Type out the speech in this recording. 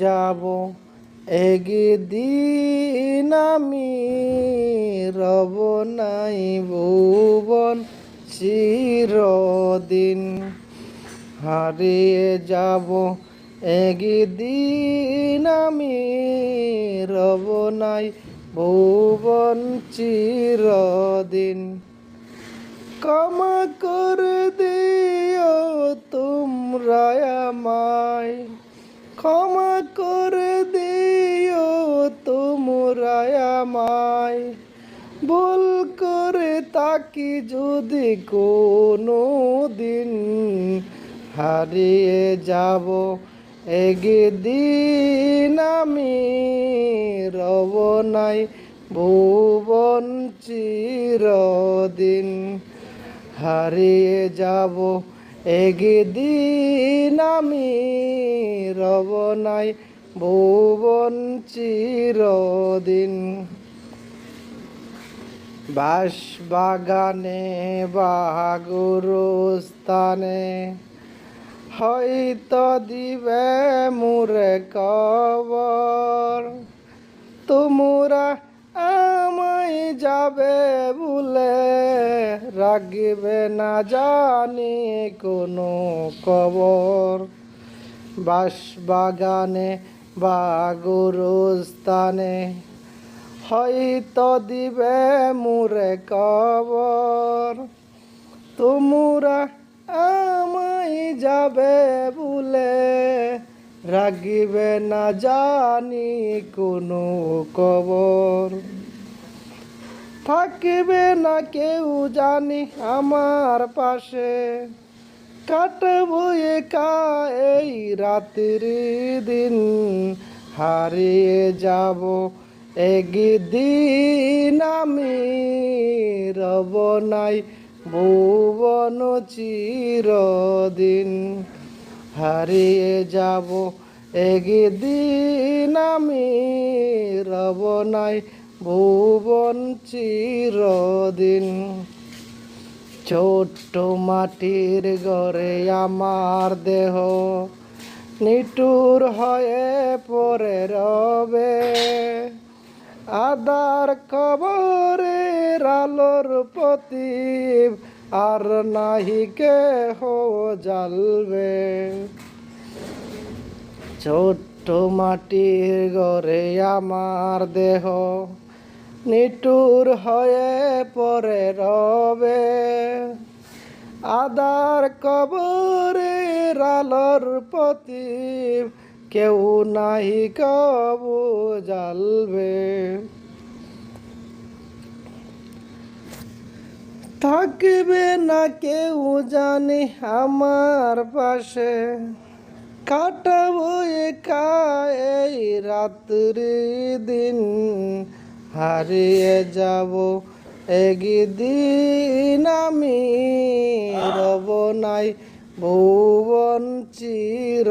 যাব একদিন আমি, রব নাই ভুবন চিরদিন। হারিয়ে যাব একদিন আমি, রব নাই ভুবন চিরদিন। ক্ষমা করে দিও তোমরা আমায়, ক্ষমা করে দিও তোমরা আমায়। ভুল করে তাকি যদি কোনো দিন, হারিয়ে যাব একদিন আমি, রব নাই ভুবন চিরদিন। হারিয়ে যাব একদিন আমি, রব নাই ভুবন চিরদিন। বাঁশবাগানে বা গোরস্থানে হয়তো দিবে মোরে কবর। তোমরা আমায় যাবে বলে রাখবে না জানি কোনো খবর। বাঁশবাগানে বা গোরস্থানে হয়তো দিবে মোরে কবর। তোমরা আমায় যাবে বলে রাখবে না জানি কোনো খবর। থাকবে না কেউ জানি আমার পাশে, কাটবো একা এই রাতের দিন। হারিয়ে যাব একদিন আমি, রব নাই ভুবন চিরদিন। হারিয়ে যাব একদিন আমি, রব নাই ভুবন চিরদিন। ছোট্ট মাটির ঘরে আমার দেহ নিঠুর হয়ে পড়ে রবে। আধার কবরের আলোর প্রদীপ আর নাহি কেহ জ্বালবে। ছোট্ট মাটির ঘরে আমার দেহ নিঠুর হয়ে পড়ে রবে। আধার কবরের আলোর প্রদীপ কেউ নাহি কবু জ্বালবে। থাকবে না কেউ জানি আমার পাশে, কাটাবো একা এই রাত্রি দিন। হারিয়ে যাব একদিন আমি, রব নাই ভুবন চির